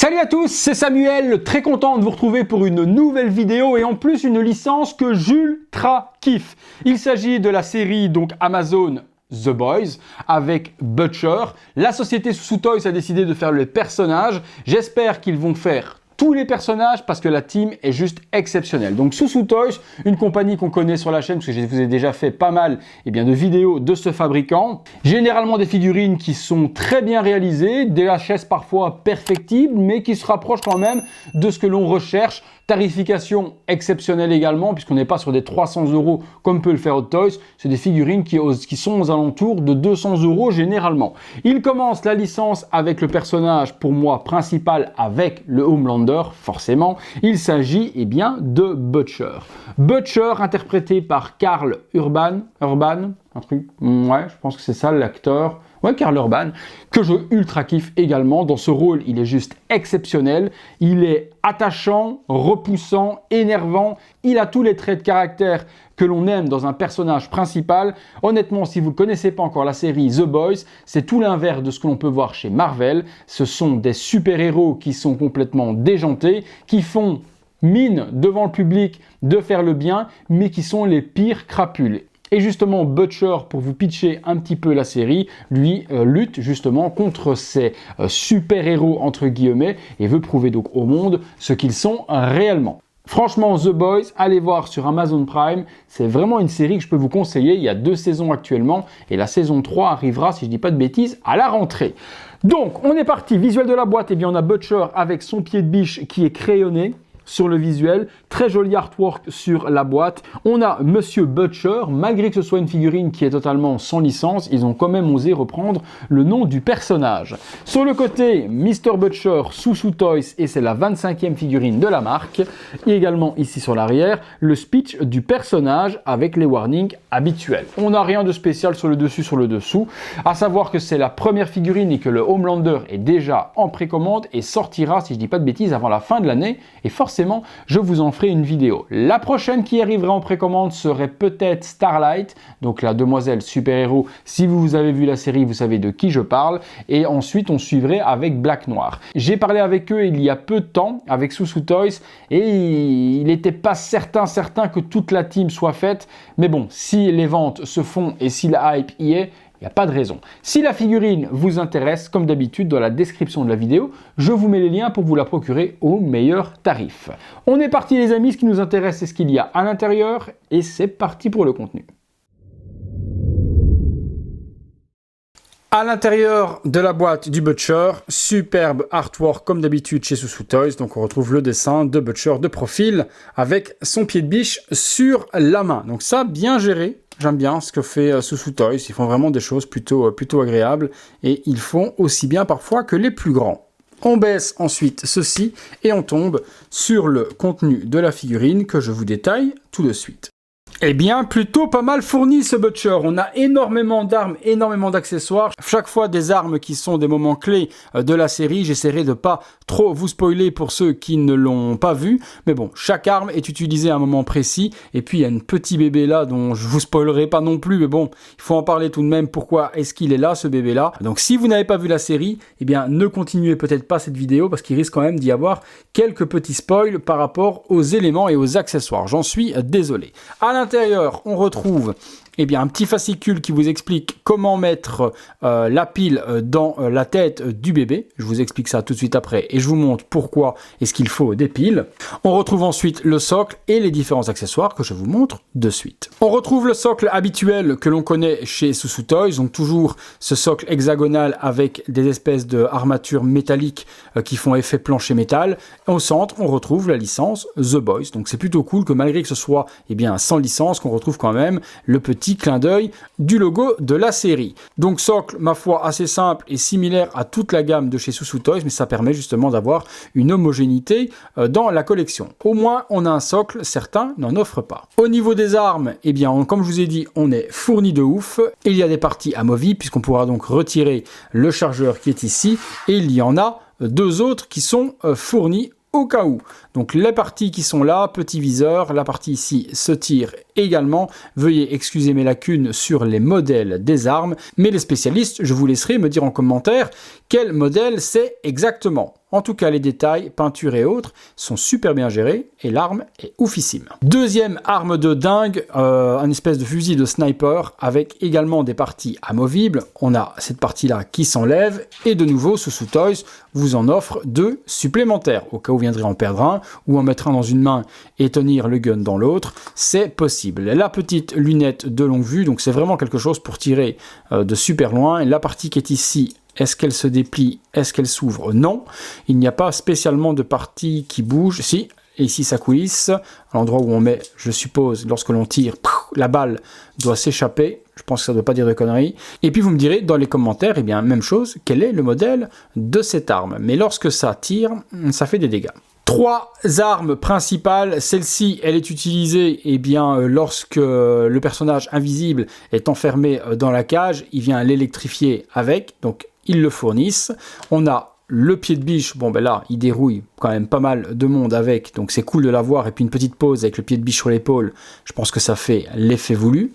Salut à tous, c'est Samuel, très content de vous retrouver pour une nouvelle vidéo et en plus une licence que j'ultra kiffe. Il s'agit de la série donc Amazon The Boys avec Butcher. La société Sous Toys a décidé de faire les personnages. J'espère qu'ils vont faire tous les personnages parce que la team est juste exceptionnelle. Donc Sous Toys, une compagnie qu'on connaît sur la chaîne parce que je vous ai déjà fait pas mal de vidéos de ce fabricant. Généralement des figurines qui sont très bien réalisées, des HS parfois perfectibles mais qui se rapprochent quand même de ce que l'on recherche. Tarification exceptionnelle également puisqu'on n'est pas sur des 300 € comme peut le faire Hot Toys. C'est des figurines qui sont aux alentours de 200 € généralement. Il commence la licence avec le personnage pour moi principal avec le Homelander forcément. Il s'agit de Butcher. Butcher interprété par Karl Urban, un truc, ouais je pense que c'est ça l'acteur. Ouais, Karl Urban, que je ultra kiffe également. Dans ce rôle, il est juste exceptionnel. Il est attachant, repoussant, énervant. Il a tous les traits de caractère que l'on aime dans un personnage principal. Honnêtement, si vous ne connaissez pas encore la série The Boys, c'est tout l'inverse de ce que l'on peut voir chez Marvel. Ce sont des super-héros qui sont complètement déjantés, qui font mine devant le public de faire le bien, mais qui sont les pires crapules. Et justement, Butcher, pour vous pitcher un petit peu la série, lui lutte justement contre ces super-héros entre guillemets et veut prouver donc au monde ce qu'ils sont réellement. Franchement, The Boys, allez voir sur Amazon Prime, c'est vraiment une série que je peux vous conseiller. Il y a 2 saisons actuellement et la saison 3 arrivera, si je ne dis pas de bêtises, à la rentrée. Donc, on est parti. Visuel de la boîte, on a Butcher avec son pied de biche qui est crayonné sur le visuel, très joli artwork sur la boîte. On a Monsieur Butcher, malgré que ce soit une figurine qui est totalement sans licence, ils ont quand même osé reprendre le nom du personnage. Sur le côté, Mr Butcher sous Toys et c'est la 25e figurine de la marque. Et également ici sur l'arrière, le speech du personnage avec les warnings habituels. On n'a rien de spécial sur le dessus, à savoir que c'est la première figurine et que le Homelander est déjà en précommande et sortira, si je dis pas de bêtises, avant la fin de l'année et forcément je vous en ferai une vidéo. La prochaine qui arrivera en précommande serait peut-être Starlight, donc la demoiselle super-héros. Si vous avez vu la série, vous savez de qui je parle. Et ensuite, on suivrait avec Black Noir. J'ai parlé avec eux il y a peu de temps, avec Sous Toys, et il n'était pas certain que toute la team soit faite. Mais bon, si les ventes se font et si la hype y est, il n'y a pas de raison. Si la figurine vous intéresse, comme d'habitude, dans la description de la vidéo, je vous mets les liens pour vous la procurer au meilleur tarif. On est parti les amis, ce qui nous intéresse, c'est ce qu'il y a à l'intérieur, et c'est parti pour le contenu. À l'intérieur de la boîte du Butcher, superbe artwork comme d'habitude chez Sous Toys. Donc on retrouve le dessin de Butcher de profil avec son pied de biche sur la main. Donc ça, bien géré. J'aime bien ce que fait Sous Toys. Ils font vraiment des choses plutôt agréables et ils font aussi bien parfois que les plus grands. On baisse ensuite ceci et on tombe sur le contenu de la figurine que je vous détaille tout de suite. Eh bien, plutôt pas mal fourni ce Butcher. On a énormément d'armes, énormément d'accessoires. Chaque fois des armes qui sont des moments clés de la série. J'essaierai de pas trop vous spoiler pour ceux qui ne l'ont pas vu. Mais bon, chaque arme est utilisée à un moment précis. Et puis, il y a un petit bébé là dont je vous spoilerai pas non plus. Mais bon, il faut en parler tout de même. Pourquoi est-ce qu'il est là, ce bébé là? Donc, si vous n'avez pas vu la série, eh bien, ne continuez peut-être pas cette vidéo parce qu'il risque quand même d'y avoir quelques petits spoils par rapport aux éléments et aux accessoires. J'en suis désolé. À l'intérieur, on retrouve un petit fascicule qui vous explique comment mettre la pile dans la tête du bébé. Je vous explique ça tout de suite après et je vous montre pourquoi est-ce qu'il faut des piles. On retrouve ensuite le socle et les différents accessoires que je vous montre de suite. On retrouve le socle habituel que l'on connaît chez Sous Toys, donc toujours ce socle hexagonal avec des espèces de armatures métalliques qui font effet plancher métal. Au centre, on retrouve la licence The Boys. Donc c'est plutôt cool que malgré que ce soit sans licence, qu'on retrouve quand même le petit clin d'œil du logo de la série. Donc socle, ma foi, assez simple et similaire à toute la gamme de chez Sous Toys, mais ça permet justement d'avoir une homogénéité dans la collection. Au moins, on a un socle, certains n'en offrent pas. Au niveau des armes, comme je vous ai dit, on est fourni de ouf. Il y a des parties amovibles, puisqu'on pourra donc retirer le chargeur qui est ici, et il y en a 2 autres qui sont fournis au cas où. Donc les parties qui sont là, petit viseur, la partie ici se tire également. Veuillez excuser mes lacunes sur les modèles des armes, mais les spécialistes, je vous laisserai me dire en commentaire quel modèle c'est exactement. En tout cas, les détails, peinture et autres sont super bien gérés et l'arme est oufissime. Deuxième arme de dingue, un espèce de fusil de sniper avec également des parties amovibles. On a cette partie-là qui s'enlève et de nouveau, Soussou Toys vous en offre 2 supplémentaires. Au cas où vous viendrez en perdre un ou en mettre un dans une main et tenir le gun dans l'autre, c'est possible. La petite lunette de longue vue, donc c'est vraiment quelque chose pour tirer de super loin. La partie qui est ici, est-ce qu'elle se déplie? Est-ce qu'elle s'ouvre? Non. Il n'y a pas spécialement de partie qui bouge. Si, et ici ça coulisse. À l'endroit où on met, je suppose, lorsque l'on tire, la balle doit s'échapper. Je pense que ça ne doit pas dire de conneries. Et puis vous me direz dans les commentaires, eh bien, même chose, quel est le modèle de cette arme? Mais lorsque ça tire, ça fait des dégâts. 3 armes principales. Celle-ci, elle est utilisée lorsque le personnage invisible est enfermé dans la cage. Il vient l'électrifier avec, donc ils le fournissent. On a le pied de biche, bon ben là, il dérouille quand même pas mal de monde avec, donc c'est cool de l'avoir. Et puis une petite pause avec le pied de biche sur l'épaule, je pense que ça fait l'effet voulu.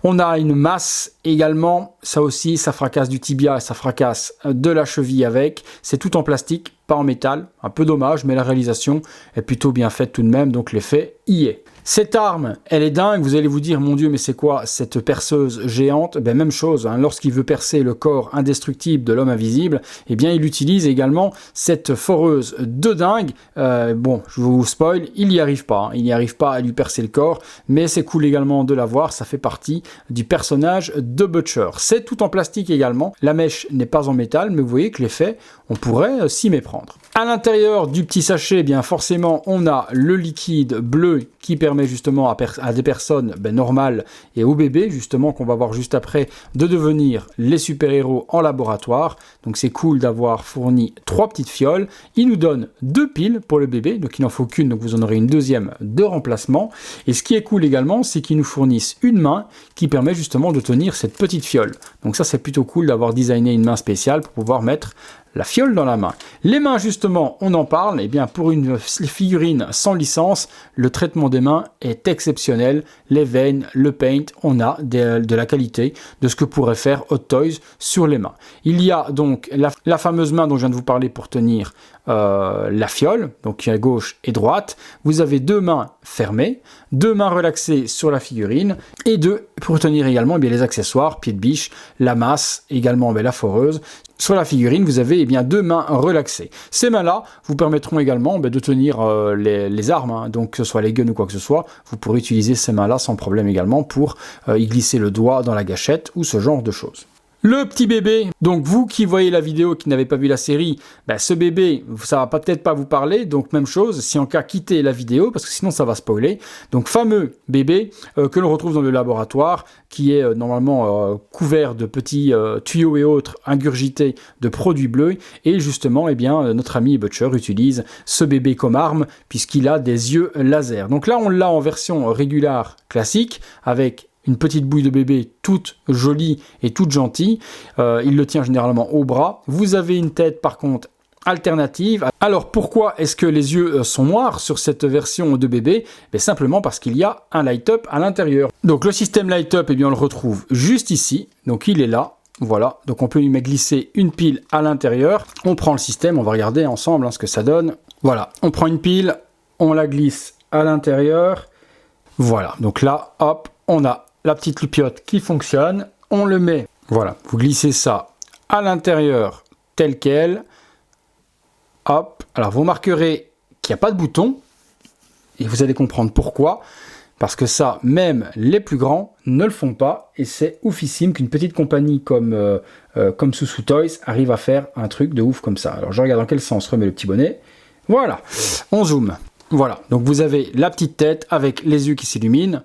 On a une masse également, ça aussi, ça fracasse du tibia, ça fracasse de la cheville avec. C'est tout en plastique, pas en métal, un peu dommage, mais la réalisation est plutôt bien faite tout de même, donc l'effet y est. Cette arme, elle est dingue, vous allez vous dire, mon Dieu, mais c'est quoi cette perceuse géante? Ben, même chose, hein, lorsqu'il veut percer le corps indestructible de l'homme invisible, eh bien il utilise également cette foreuse de dingue. Bon, je vous spoil, il n'y arrive pas, hein, il n'y arrive pas à lui percer le corps, mais c'est cool également de l'avoir, ça fait partie du personnage de Butcher. C'est tout en plastique également, la mèche n'est pas en métal, mais vous voyez que l'effet, on pourrait s'y méprendre. À l'intérieur du petit sachet, eh bien forcément, on a le liquide bleu qui permet justement à des personnes normales et aux bébés, justement, qu'on va voir juste après, de devenir les super-héros en laboratoire. Donc c'est cool d'avoir fourni 3 petites fioles. Il nous donne 2 piles pour le bébé, donc il n'en faut qu'une, donc vous en aurez une deuxième de remplacement. Et ce qui est cool également, c'est qu'ils nous fournissent une main qui permet justement de tenir cette petite fiole. Donc ça, c'est plutôt cool d'avoir designé une main spéciale pour pouvoir mettre la fiole dans la main. Les mains, justement, on en parle. Eh bien, pour une figurine sans licence, le traitement des mains est exceptionnel. Les veines, le paint, on a de la qualité de ce que pourrait faire Hot Toys sur les mains. Il y a donc la fameuse main dont je viens de vous parler pour tenir la fiole, donc à gauche et droite. Vous avez 2 mains fermées, 2 mains relaxées sur la figurine et 2 pour tenir également les accessoires, pied de biche, la masse, également la foreuse. Sur la figurine, vous avez 2 mains relaxées. Ces mains-là vous permettront également de tenir les armes, hein, donc que ce soit les guns ou quoi que ce soit. Vous pourrez utiliser ces mains-là sans problème également pour y glisser le doigt dans la gâchette ou ce genre de choses. Le petit bébé, donc vous qui voyez la vidéo, qui n'avez pas vu la série, ce bébé, ça va peut-être pas vous parler, donc même chose, si en cas quittez la vidéo, parce que sinon ça va spoiler. Donc fameux bébé que l'on retrouve dans le laboratoire, qui est normalement couvert de petits tuyaux et autres ingurgités de produits bleus, et justement, notre ami Butcher utilise ce bébé comme arme, puisqu'il a des yeux laser. Donc là, on l'a en version régulière classique, avec une petite bouille de bébé toute jolie et toute gentille. Il le tient généralement au bras. Vous avez une tête par contre alternative. Alors pourquoi est-ce que les yeux sont noirs sur cette version de bébé? Simplement parce qu'il y a un light-up à l'intérieur. Donc le système light-up, on le retrouve juste ici. Donc il est là. Voilà, donc on peut lui mettre glisser une pile à l'intérieur. On prend le système, on va regarder ensemble ce que ça donne. Voilà, on prend une pile, on la glisse à l'intérieur. Voilà, donc là, hop, on a la petite loupiote qui fonctionne, on le met, voilà, vous glissez ça à l'intérieur tel quel, hop, alors vous remarquerez qu'il n'y a pas de bouton, et vous allez comprendre pourquoi, parce que ça, même les plus grands ne le font pas, et c'est oufissime qu'une petite compagnie comme Soussou Toys arrive à faire un truc de ouf comme ça. Alors je regarde dans quel sens remet le petit bonnet, voilà, on zoome, voilà, donc vous avez la petite tête avec les yeux qui s'illuminent,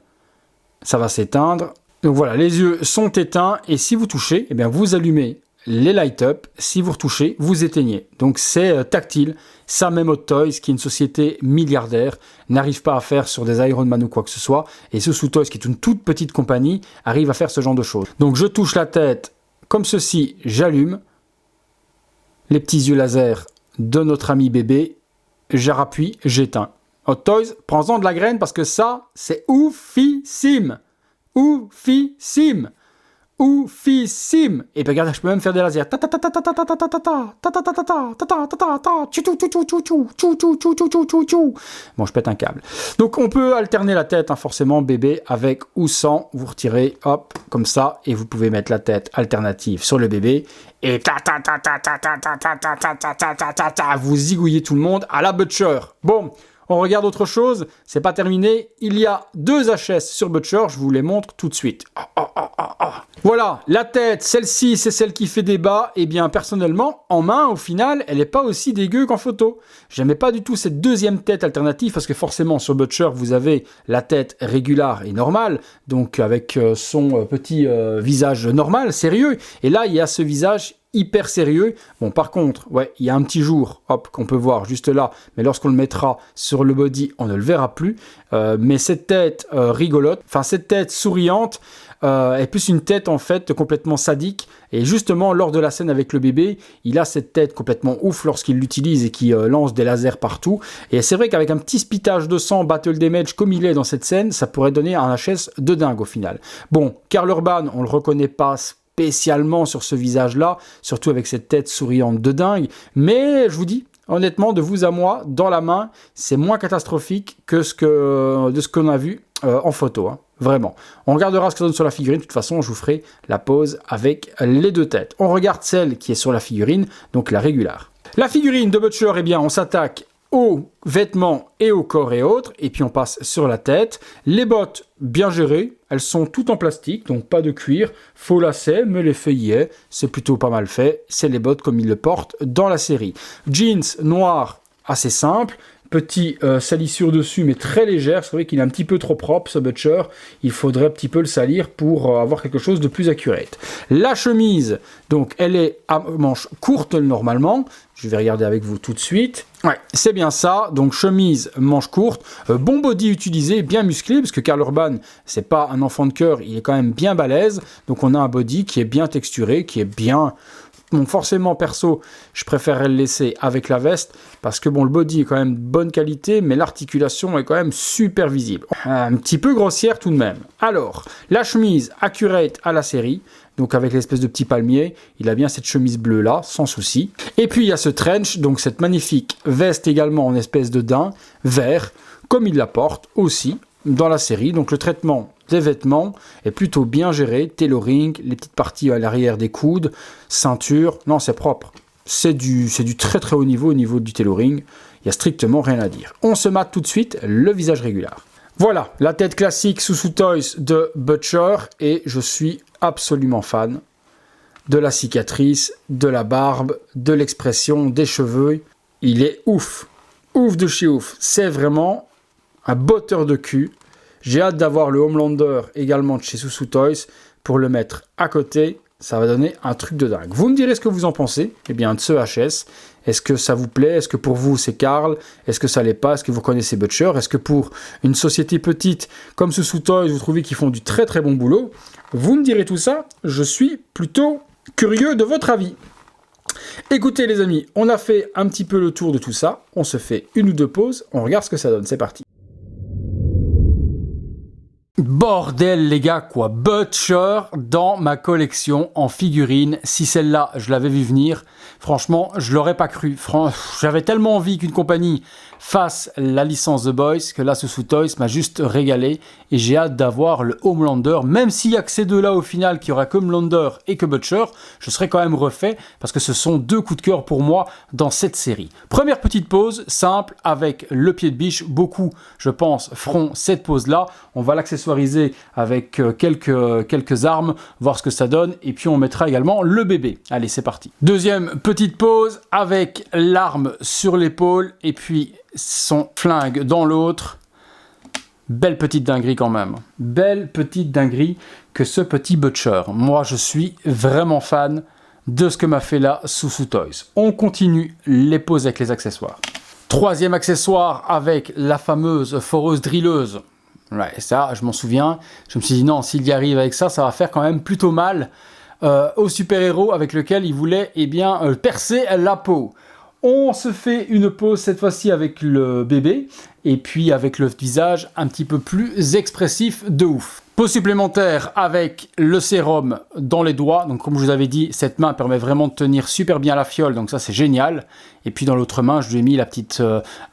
ça va s'éteindre. Donc voilà, les yeux sont éteints et si vous touchez, vous allumez les light-up. Si vous retouchez, vous éteignez. Donc c'est tactile. Ça, même Hot Toys, qui est une société milliardaire, n'arrive pas à faire sur des Iron Man ou quoi que ce soit. Et Soussou Toys, qui est une toute petite compagnie, arrive à faire ce genre de choses. Donc je touche la tête comme ceci, j'allume. Les petits yeux laser de notre ami bébé. Je rappuie, j'éteins. Hot Toys, prends-en de la graine parce que ça, c'est oufissime. Oufissime. oufissime. Et puis regarde, je peux même faire des lasers. Bon, je pète un câble. Donc on peut alterner la tête, hein, forcément, bébé, avec ou sans. Vous retirez, hop, comme ça, et vous pouvez mettre la tête alternative sur le bébé. Et vous zigouillez tout le monde à la Butcher. Bon, on regarde autre chose, c'est pas terminé. Il y a 2 HS sur Butcher, je vous les montre tout de suite. Voilà, la tête, celle-ci, c'est celle qui fait débat. Et bien, personnellement, en main, au final, elle n'est pas aussi dégueu qu'en photo. J'aimais pas du tout cette deuxième tête alternative, parce que forcément, sur Butcher, vous avez la tête régulière et normale, donc avec son petit visage normal, sérieux. Et là, il y a ce visage hyper sérieux. Bon, par contre, ouais, il y a un petit jour, hop, qu'on peut voir juste là, mais lorsqu'on le mettra sur le body, on ne le verra plus. Mais cette tête rigolote, enfin cette tête souriante, est plus une tête en fait complètement sadique. Et justement, lors de la scène avec le bébé, il a cette tête complètement ouf lorsqu'il l'utilise et qui lance des lasers partout. Et c'est vrai qu'avec un petit spitage de sang battle damage comme il est dans cette scène, ça pourrait donner un HS de dingue au final. Bon, Karl Urban, on le reconnaît pas spécialement sur ce visage-là, surtout avec cette tête souriante de dingue, mais je vous dis, honnêtement, de vous à moi, dans la main, c'est moins catastrophique que de ce qu'on a vu en photo, hein. Vraiment. On regardera ce que ça donne sur la figurine, de toute façon, je vous ferai la pose avec les 2 têtes. On regarde celle qui est sur la figurine, donc la régulière. La figurine de Butcher, eh bien, on s'attaque aux vêtements et au corps et autres, et puis on passe sur la tête. Les bottes, bien gérées, elles sont toutes en plastique, donc pas de cuir, faux lacets, mais l'effet y est, c'est plutôt pas mal fait, c'est les bottes comme ils le portent dans la série. Jeans noir, assez simple, petit salissure dessus, mais très légère, c'est vrai qu'il est un petit peu trop propre ce Butcher, il faudrait un petit peu le salir pour avoir quelque chose de plus accurate. La chemise, donc elle est à manches courtes normalement, je vais regarder avec vous tout de suite. Ouais, c'est bien ça, donc chemise, manches courtes, bon body utilisé, bien musclé, parce que Karl Urban, c'est pas un enfant de cœur, il est quand même bien balèze, donc on a un body qui est bien texturé, qui est bien... Bon, forcément, perso, je préférerais le laisser avec la veste, parce que bon, le body est quand même de bonne qualité, mais l'articulation est quand même super visible. Un petit peu grossière tout de même. Alors, la chemise accurate à la série, donc avec l'espèce de petit palmier, il a bien cette chemise bleue là, sans souci. Et puis il y a ce trench, donc cette magnifique veste également en espèce de daim, vert, comme il la porte aussi dans la série. Donc le traitement des vêtements est plutôt bien géré, tailoring, les petites parties à l'arrière des coudes, ceinture, non c'est propre. C'est du très très haut niveau au niveau du tailoring, il n'y a strictement rien à dire. On se mate tout de suite le visage régulier. Voilà, la tête classique Sous Toys de Butcher, et je suis absolument fan de la cicatrice, de la barbe, de l'expression, des cheveux. Il est ouf, ouf de chez ouf. C'est vraiment un botteur de cul. J'ai hâte d'avoir le Homelander également de chez Sous Toys pour le mettre à côté. Ça va donner un truc de dingue. Vous me direz ce que vous en pensez, eh bien, de ce HS. Est-ce que ça vous plaît? Est-ce que pour vous c'est Karl? Est-ce que ça l'est pas? Est-ce que vous connaissez Butcher? Est-ce que pour une société petite comme Sous Toys, vous trouvez qu'ils font du très très bon boulot? Vous me direz tout ça. Je suis plutôt curieux de votre avis. Écoutez les amis, on a fait un petit peu le tour de tout ça. On se fait 1 ou 2 pauses. On regarde ce que ça donne. C'est parti. Bordel les gars quoi, Butcher dans ma collection en figurines. Si celle-là je l'avais vu venir, franchement je l'aurais pas cru. J'avais tellement envie qu'une compagnie fasse la licence The Boys que là Sous Toys m'a juste régalé, et j'ai hâte d'avoir le Homelander, même s'il y a que ces deux là au final, qui aura que Homelander et que Butcher, je serais quand même refait parce que ce sont 2 coups de cœur pour moi dans cette série. Première petite pause simple avec le pied de biche, beaucoup je pense feront cette pause là, on va l'accessoiriser avec quelques armes, voir ce que ça donne, et puis on mettra également le bébé. Allez c'est parti. Deuxième petite pause avec l'arme sur l'épaule et puis son flingue dans l'autre. Belle petite dinguerie quand même. Belle petite dinguerie que ce petit Butcher. Moi je suis vraiment fan de ce que m'a fait là Sous Toys. On continue les poses avec les accessoires. Troisième accessoire avec la fameuse foreuse drilleuse. Ouais, ça je m'en souviens. Je me suis dit non, s'il y arrive avec ça, ça va faire quand même plutôt mal au super-héros avec lequel il voulait percer la peau. On se fait une pause cette fois-ci avec le bébé et puis avec le visage un petit peu plus expressif de ouf. Pause supplémentaire avec le sérum dans les doigts. Donc comme je vous avais dit, cette main permet vraiment de tenir super bien la fiole, donc ça c'est génial. Et puis dans l'autre main, je lui ai mis la petite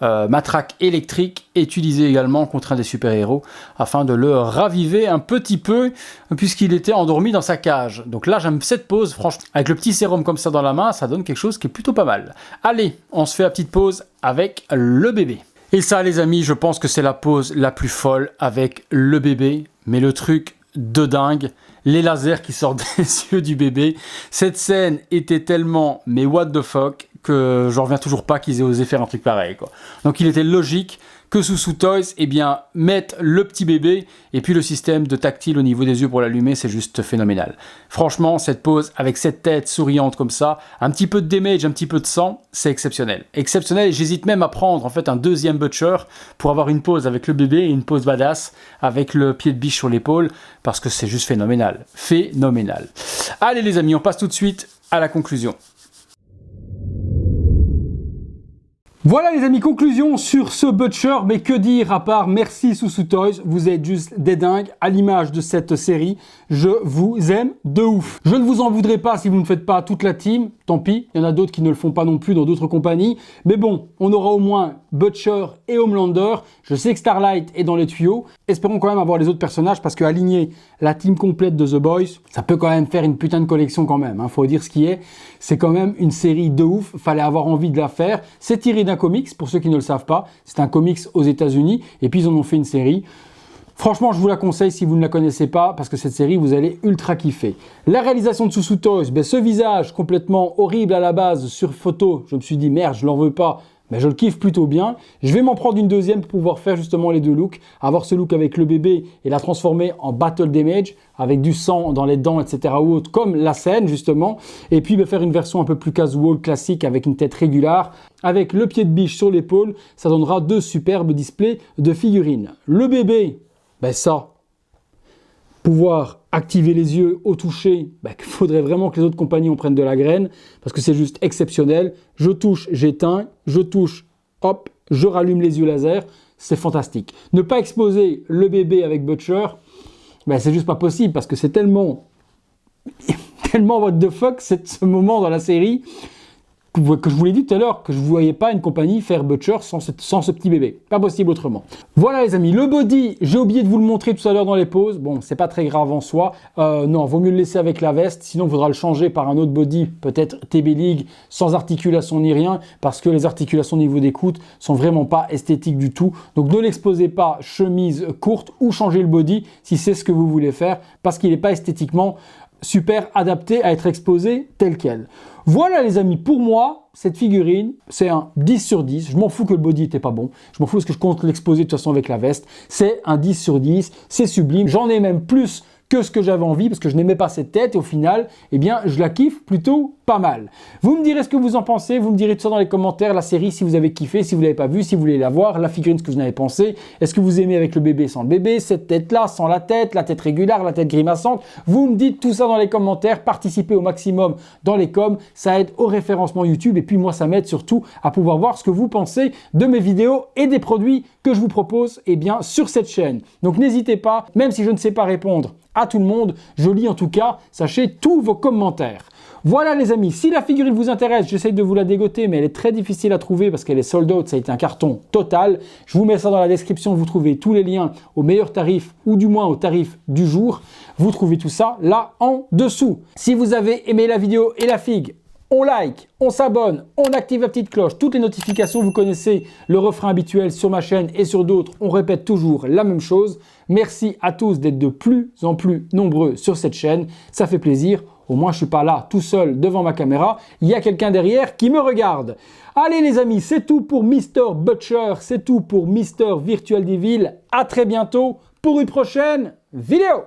matraque électrique utilisée également contre un des super-héros afin de le raviver un petit peu puisqu'il était endormi dans sa cage. Donc là j'aime cette pause, franchement, avec le petit sérum comme ça dans la main, ça donne quelque chose qui est plutôt pas mal. Allez, on se fait la petite pause avec le bébé. Et ça les amis, je pense que c'est la pause la plus folle avec le bébé. Mais le truc de dingue, les lasers qui sortent des yeux du bébé. Cette scène était tellement, mais what the fuck, que j'en reviens toujours pas qu'ils aient osé faire un truc pareil, quoi. Donc il était logique que sous Toys, eh bien, mettent le petit bébé, et puis le système de tactile au niveau des yeux pour l'allumer, c'est juste phénoménal. Franchement, cette pose avec cette tête souriante comme ça, un petit peu de damage, un petit peu de sang, c'est exceptionnel. Exceptionnel, et j'hésite même à prendre en fait un deuxième Butcher pour avoir une pose avec le bébé et une pose badass avec le pied de biche sur l'épaule, parce que c'est juste phénoménal. Phénoménal. Allez les amis, on passe tout de suite à la conclusion. Voilà les amis, conclusion sur ce Butcher, mais que dire à part merci Soussou Toys, vous êtes juste des dingues à l'image de cette série, je vous aime de ouf. Je ne vous en voudrais pas si vous ne faites pas toute la team, tant pis, il y en a d'autres qui ne le font pas non plus dans d'autres compagnies, mais bon, on aura au moins Butcher et Homelander, je sais que Starlight est dans les tuyaux, espérons quand même avoir les autres personnages parce que aligner la team complète de The Boys, ça peut quand même faire une putain de collection quand même, hein, faut dire ce qui est, c'est quand même une série de ouf, fallait avoir envie de la faire, c'est tiré d'un comics, pour ceux qui ne le savent pas, c'est un comics aux États-Unis et puis ils en ont fait une série. Franchement, je vous la conseille si vous ne la connaissez pas parce que cette série, vous allez ultra kiffer. La réalisation de Soussou Toys, ben, ce visage complètement horrible à la base sur photo, je me suis dit merde, je l'en veux pas. Mais je le kiffe plutôt bien. Je vais m'en prendre une deuxième pour pouvoir faire justement les deux looks. Avoir ce look avec le bébé et la transformer en battle damage avec du sang dans les dents, etc. ou autre, comme la scène justement. Et puis faire une version un peu plus casual, classique, avec une tête régulière, avec le pied de biche sur l'épaule. Ça donnera deux superbes displays de figurines. Le bébé, ben ça, pouvoir activer les yeux au toucher, ben, il faudrait vraiment que les autres compagnies en prennent de la graine, parce que c'est juste exceptionnel. Je touche, j'éteins, je touche, hop, je rallume les yeux laser, c'est fantastique. Ne pas exposer le bébé avec Butcher, ben, c'est juste pas possible, parce que c'est tellement what the fuck, ce moment dans la série, que je vous l'ai dit tout à l'heure, que je ne voyais pas une compagnie faire Butcher sans ce petit bébé. Pas possible autrement. Voilà les amis, le body, j'ai oublié de vous le montrer tout à l'heure dans les pauses. Bon, c'est pas très grave en soi. Non, vaut mieux le laisser avec la veste, sinon il faudra le changer par un autre body, peut-être TB League, sans articulation ni rien, parce que les articulations au niveau des coudes sont vraiment pas esthétiques du tout. Donc ne l'exposez pas chemise courte ou changez le body si c'est ce que vous voulez faire, parce qu'il n'est pas esthétiquement super adapté à être exposé tel quel. Voilà les amis, pour moi, cette figurine, c'est un 10 sur 10. Je m'en fous que le body n'était pas bon. Je m'en fous parce que je compte l'exposer de toute façon avec la veste. C'est un 10 sur 10, c'est sublime. J'en ai même plus que ce que j'avais envie parce que je n'aimais pas cette tête et au final, eh bien, je la kiffe plutôt pas mal. Vous me direz ce que vous en pensez, vous me direz tout ça dans les commentaires, la série si vous avez kiffé, si vous ne l'avez pas vue, si vous voulez la voir, la figurine ce que vous en avez pensé, est-ce que vous aimez avec le bébé, sans le bébé, cette tête-là, sans la tête régulière, la tête grimaçante, vous me dites tout ça dans les commentaires, participez au maximum dans les coms, ça aide au référencement YouTube et puis moi ça m'aide surtout à pouvoir voir ce que vous pensez de mes vidéos et des produits que je vous propose eh bien, sur cette chaîne. Donc n'hésitez pas, même si je ne sais pas répondre à tout le monde, je lis en tout cas, sachez tous vos commentaires. Voilà les amis, si la figurine vous intéresse, j'essaye de vous la dégoter, mais elle est très difficile à trouver parce qu'elle est sold out, ça a été un carton total. Je vous mets ça dans la description, vous trouvez tous les liens au meilleur tarif ou du moins au tarif du jour. Vous trouvez tout ça là en dessous. Si vous avez aimé la vidéo et la figue, on like, on s'abonne, on active la petite cloche, toutes les notifications, vous connaissez le refrain habituel sur ma chaîne et sur d'autres, on répète toujours la même chose. Merci à tous d'être de plus en plus nombreux sur cette chaîne, ça fait plaisir. Au moins, je ne suis pas là tout seul devant ma caméra. Il y a quelqu'un derrière qui me regarde. Allez les amis, c'est tout pour Mr. Butcher. C'est tout pour Mr. Virtual Devil. À très bientôt pour une prochaine vidéo.